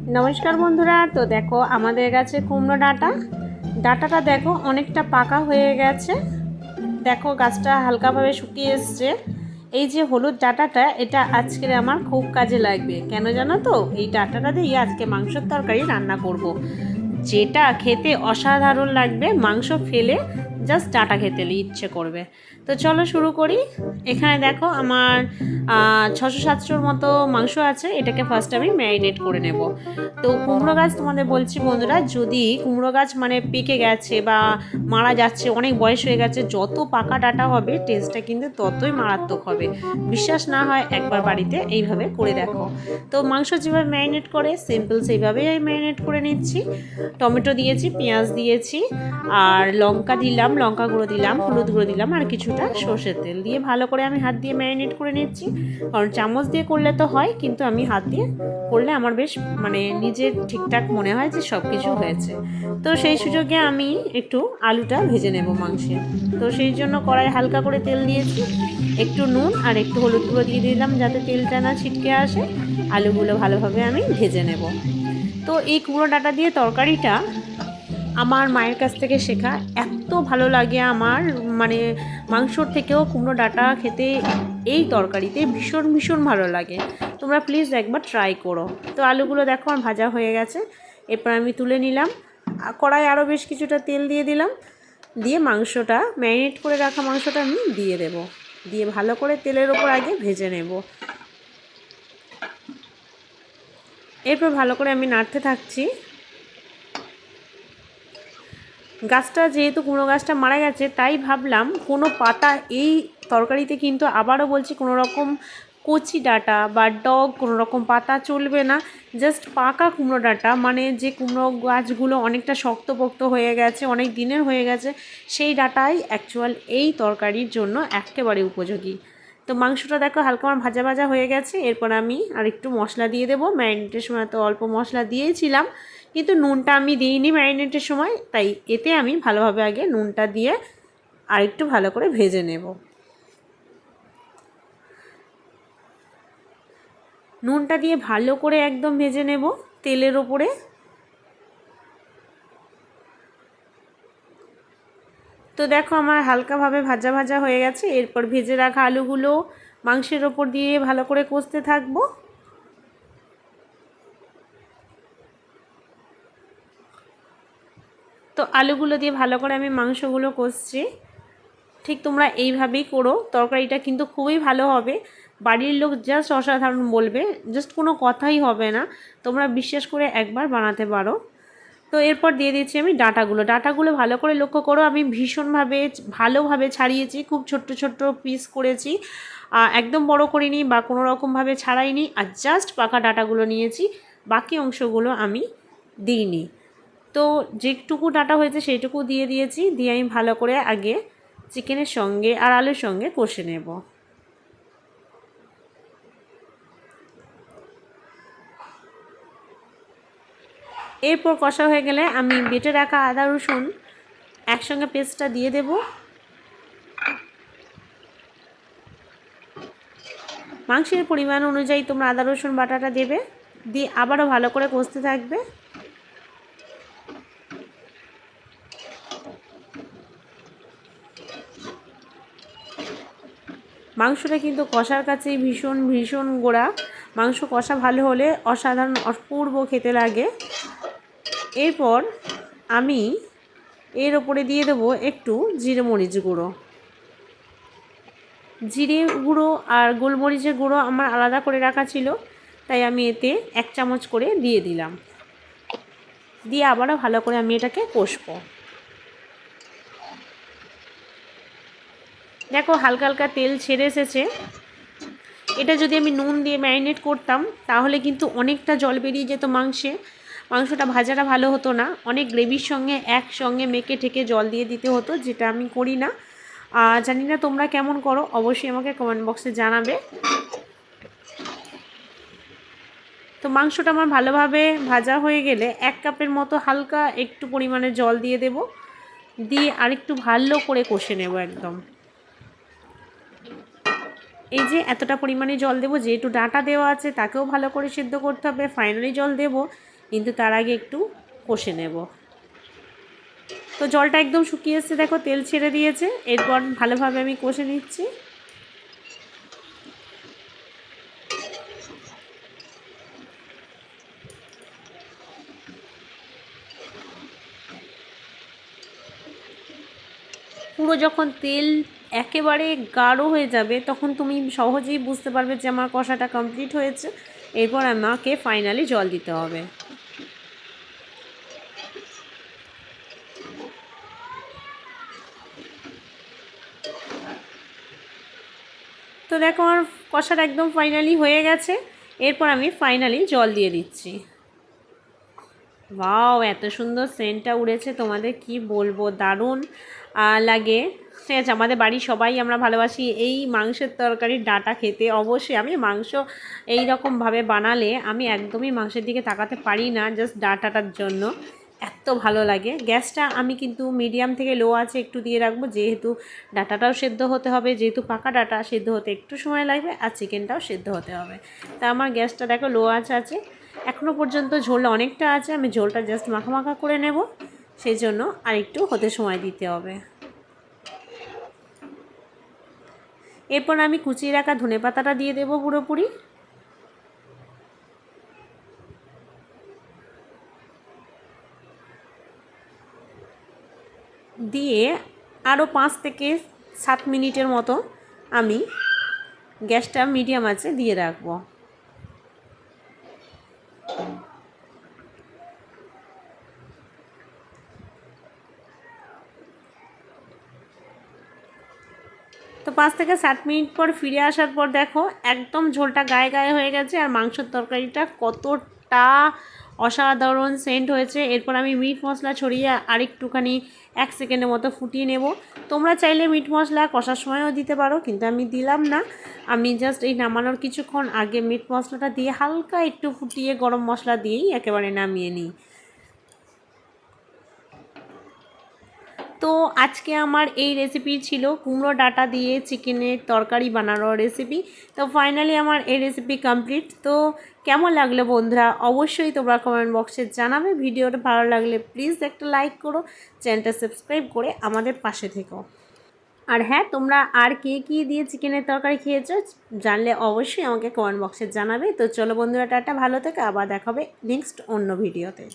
নমস্কার বন্ধুরা। তো দেখো আমাদের গাছে কুমড়ো ডাঁটাটা দেখো অনেকটা পাকা হয়ে গেছে। দেখো গাছটা হালকাভাবে শুকিয়ে এসছে। এই যে হলুদ ডাঁটাটা, এটা আজকের আমার খুব কাজে লাগবে। কেন জানো তো? এই ডাঁটাটা দিয়ে আজকে মাংসের তরকারি রান্না করব, যেটা খেতে অসাধারণ লাগবে। মাংস ফেলে জাস্ট ডাঁটা খেতে ইচ্ছে করবে। তো চলো শুরু করি। এখানে দেখো আমার 600-700 মতো মাংস আছে। এটাকে ফার্স্ট আমি ম্যারিনেট করে নেব। তো কুমড়ো গাছ তোমাদের বলছি বন্ধুরা, যদি কুমড়ো গাছ মানে পেকে গেছে বা মারা যাচ্ছে, অনেক বয়স হয়ে গেছে, যত পাকা ডাঁটা হবে টেস্টটা কিন্তু ততই মারাত্মক হবে। বিশ্বাস না হয় একবার বাড়িতে এইভাবে করে দেখো। তো মাংস যেভাবে ম্যারিনেট করে সিম্পল সেইভাবেই আমি ম্যারিনেট করে নিচ্ছি। টমেটো দিয়েছি, পেঁয়াজ দিয়েছি, আর লঙ্কা দিলাম, লঙ্কা গুঁড়ো দিলাম, হলুদ গুঁড়ো দিলাম, আর কিছুটা সর্ষের তেল দিয়ে ভালো করে আমি হাত দিয়ে ম্যারিনেট করে নিচ্ছি। কারণ চামচ দিয়ে করলে তো হয়, কিন্তু আমি হাত দিয়ে করলে আমার বেশ মানে নিজের ঠিকঠাক মনে হয় যে সব কিছু হয়েছে। তো সেই সুযোগে আমি একটু আলুটা ভেজে নেব মাংসে। তো সেই জন্য কড়াই হালকা করে তেল দিয়েছি, একটু নুন আর একটু হলুদ গুঁড়ো দিয়ে দিলাম যাতে তেলটা না ছিটকে আসে। আলুগুলো ভালোভাবে আমি ভেজে নেব। তো এই কুমড়ো ডাঁটা দিয়ে তরকারিটা আমার মায়ের কাছ থেকে শেখা। এত ভালো লাগে আমার, মানে মাংসর থেকেও কুমড়ো ডাঁটা খেতে এই তরকারিতে ভীষণ ভীষণ ভালো লাগে। তোমরা প্লিজ একবার ট্রাই করো। তো আলুগুলো দেখো আমার ভাজা হয়ে গেছে। এরপর আমি তুলে নিলাম। কড়াই আরও বেশ কিছুটা তেল দিয়ে দিলাম। দিয়ে মাংসটা, ম্যারিনেট করে রাখা মাংসটা আমি দিয়ে দেব। দিয়ে ভালো করে তেলের ওপর আগে ভেজে নেব। এরপর ভালো করে আমি নাড়তে থাকছি। গাছটা যেহেতু কুমড়ো গাছটা মারা গেছে, তাই ভাবলাম কোনো পাতা এই তরকারিতে কিন্তু আবারও বলছি কোনো রকম কচি ডাঁটা বা ডগ কোনো রকম পাতা চলবে না। জাস্ট পাকা কুমড়ো ডাঁটা, মানে যে কুমড়ো গাছগুলো অনেকটা শক্তপোক্ত হয়ে গেছে, অনেক দিনের হয়ে গেছে, সেই ডাঁটাই অ্যাকচুয়াল এই তরকারির জন্য একেবারে উপযোগী। তো মাংসটা দেখো হালকা আমার ভাজা ভাজা হয়ে গেছে। এরপর আমি আর একটু মশলা দিয়ে দেবো। ম্যারিনেটের সময় তো অল্প মশলা দিয়েছিলাম, কিন্তু নুনটা আমি দিইনি ম্যারিনেটের সময়, তাই এতে আমি ভালোভাবে আগে নুনটা দিয়ে আর একটু ভালো করে ভেজে নেব। নুনটা দিয়ে ভালো করে একদম ভেজে নেব তেলের ওপরে। তো দেখো আমার হালকাভাবে ভাজা ভাজা হয়ে গেছে। এরপর ভেজে রাখা আলুগুলো মাংসের ওপর দিয়ে ভালো করে কষতে থাকবো। তো আলুগুলো দিয়ে ভালো করে আমি মাংসগুলো কষছি। ঠিক তোমরা এইভাবেই করো, তরকারিটা কিন্তু খুবই ভালো হবে। বাড়ির লোক জাস্ট অসাধারণ বলবে, জাস্ট কোনো কথাই হবে না। তোমরা বিশ্বাস করে একবার বানাতে পারো। তো এরপর দিয়ে দিচ্ছি আমি ডাঁটাগুলো ভালো করে লক্ষ্য করো, আমি ভীষণভাবে ভালোভাবে ছাড়িয়েছি, খুব ছোট্ট ছোট্ট পিস করেছি, একদম বড় করিনি বা কোনো রকমভাবে ছাড়াইনি। আর জাস্ট পাকা ডাঁটাগুলো নিয়েছি, বাকি অংশগুলো আমি দিইনি। তো যেটুকু ডাঁটা হয়েছে সেইটুকু দিয়ে দিয়েছি। দিয়ে আমি ভালো করে আগে চিকেনের সঙ্গে আর আলুর সঙ্গে কষে নেব। এরপর কষা হয়ে গেলে আমি বেটে রাখা আদা রসুন একসঙ্গে পেস্টটা দিয়ে দেব। মাংসের পরিমাণ অনুযায়ী তোমরা আদা রসুন বাটাটা দেবে। দিয়ে আবারও ভালো করে কষতে থাকবে। মাংসটা কিন্তু কষার কাছেই ভীষণ ভীষণ গোড়া। মাংস কষা ভালো হলে অসাধারণ অপূর্ব খেতে লাগে। এরপর আমি এর ওপরে দিয়ে দেবো একটু জিরে মরিচ গুঁড়ো। জিরে গুঁড়ো আর গোলমরিচের গুঁড়ো আমার আলাদা করে রাখা ছিল, তাই আমি এতে 1 চামচ করে দিয়ে দিলাম। দিয়ে আবারও ভালো করে আমি এটাকে কষবো। দেখো হালকা হালকা তেল ছেড়ে এসেছে। এটা যদি আমি নুন দিয়ে ম্যারিনেট করতাম তাহলে কিন্তু অনেকটা জল বেরিয়ে যেত মাংসটা ভাজাটা ভালো হতো না। অনেক গ্রেভির সঙ্গে একসঙ্গে মেখে ঠেকে জল দিয়ে দিতে হতো, যেটা আমি করি না। জানি না তোমরা কেমন করো, অবশ্যই আমাকে কমেন্ট বক্সে জানাবে। তো মাংসটা আমার ভালোভাবে ভাজা হয়ে গেলে 1 কাপের মতো হালকা একটু পরিমাণে জল দিয়ে দেব। দিয়ে আরেকটু ভালো করে কষে নেব একদম। এই যে এতটা পরিমাণে জল দেবো, যেহেতু ডাঁটা দেওয়া আছে তাকেও ভালো করে সিদ্ধ করতে হবে। ফাইনালি জল দেব, কিন্তু তার আগে একটু কষে নেব। তো জলটা একদম শুকিয়ে এসেছে, দেখো তেল ছেড়ে দিয়েছে। এরপর ভালোভাবে আমি কষে নিচ্ছি। পুরো যখন তেল একেবারে গাঢ় হয়ে যাবে তখন তুমি সহজেই বুঝতে পারবে যে আমার কষাটা কমপ্লিট হয়েছে। এরপর আমাকে ফাইনালি জল দিতে হবে। তো দেখো আমার কষাটা একদম ফাইনালি হয়ে গেছে। এরপর আমি ফাইনালি জল দিয়ে দিচ্ছি। ওয়াও, এত সুন্দর সেন্টটা উড়েছে, তোমাদের কি বলবো, দারুণ লাগে। ঠিক আছে, আমাদের বাড়ির সবাই আমরা ভালোবাসি এই মাংসের তরকারির ডাঁটা খেতে। অবশ্যই আমি মাংস এই রকমভাবে বানালে আমি একদমই মাংসের দিকে তাকাতে পারি না, জাস্ট ডাঁটাটার জন্য এত ভালো লাগে। গ্যাসটা আমি কিন্তু মিডিয়াম থেকে লো আছে একটু দিয়ে রাখবো, যেহেতু ডাঁটাটাও সেদ্ধ হতে হবে, যেহেতু পাকা ডাঁটা সেদ্ধ হতে একটু সময় লাগবে, আর চিকেনটাও সেদ্ধ হতে হবে। তা আমার গ্যাসটা দেখো লো আছে। এখনও পর্যন্ত ঝোল অনেকটা আছে, আমি ঝোলটা জাস্ট মাখা মাখা করে নেব, সেই জন্য আর একটু হতে সময় দিতে হবে। এরপর আমি কুচিয়ে রাখা ধনেপাতাটা দিয়ে দেবো পুরোপুরি। দিয়ে আরও 5 থেকে 7 মিনিটের মতো আমি গ্যাসটা মিডিয়াম আছে দিয়ে রাখবো। তো 5 থেকে 7 মিনিট পর ফিরে আসার পর দেখো একদম ঝোলটা গায়ে গায়ে হয়ে গেছে, আর মাংসের তরকারিটা কতটা অসাধারণ সেন্ট হয়েছে। এরপর আমি মিট মশলা ছড়িয়ে আরেকটুখানি 1 সেকেন্ডের মতো ফুটিয়ে নেব। তোমরা চাইলে মিট মশলা কষার সময়ও দিতে পারো, কিন্তু আমি দিলাম না। আমি জাস্ট এই নামানোর কিছুক্ষণ আগে মিট মশলাটা দিয়ে হালকা একটু ফুটিয়ে গরম মশলা দিয়েই একেবারে নামিয়ে নিই। তো আজকে আমার এই রেসিপি ছিল কুমড়ো ডাঁটা দিয়ে চিকেনের তরকারি বানানোর রেসিপি। তো ফাইনালি আমার এই রেসিপি কমপ্লিট। তো কেমন লাগলো বন্ধুরা, অবশ্যই তোমরা কমেন্ট বক্সে জানাবে। ভিডিওটা ভালো লাগলে প্লিজ একটা লাইক করো, চ্যানেলটা সাবস্ক্রাইব করে আমাদের পাশে থেকো। আর হ্যাঁ, তোমরা আর কে কী দিয়ে চিকেনের তরকারি খেয়েছো জানলে অবশ্যই আমাকে কমেন্ট বক্সে জানাবে। তো চলো বন্ধুরা, টাটা, ভালো থেকো, আবার দেখাবে নেক্সট অন্য ভিডিওতে।